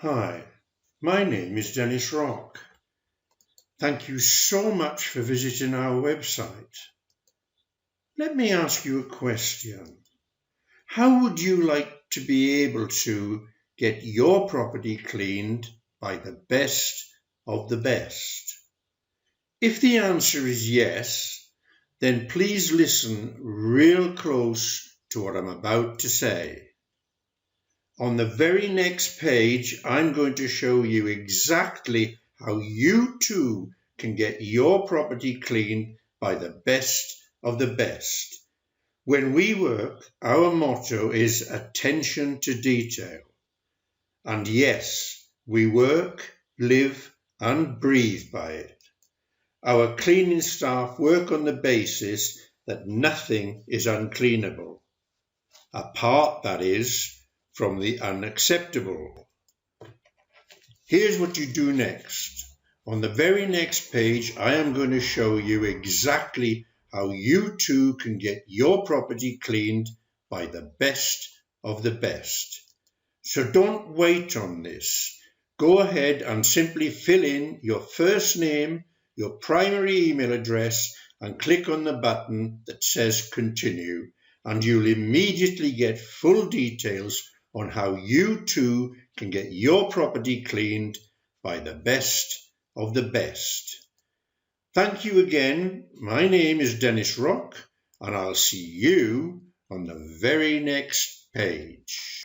Hi, my name is Dennis Rock. Thank you so much for visiting our website. Let me ask you a question. How would you like to be able to get your property cleaned by the best of the best? If the answer is yes, then please listen real close to what I'm about to say. On the very next page, I'm going to show you exactly how you too can get your property cleaned by the best of the best. When we work, our motto is attention to detail. And yes, we work, live and breathe by it. Our cleaning staff work on the basis that nothing is uncleanable, apart, that is, from the unacceptable. Here's what you do next. On the very next page, I am going to show you exactly how you too can get your property cleaned by the best of the best. So don't wait on this. Go ahead and simply fill in your first name, your primary email address, and click on the button that says continue, and you'll immediately get full details on how you too can get your property cleaned by the best of the best. Thank you again. My name is Dennis Rock, and I'll see you on the very next page.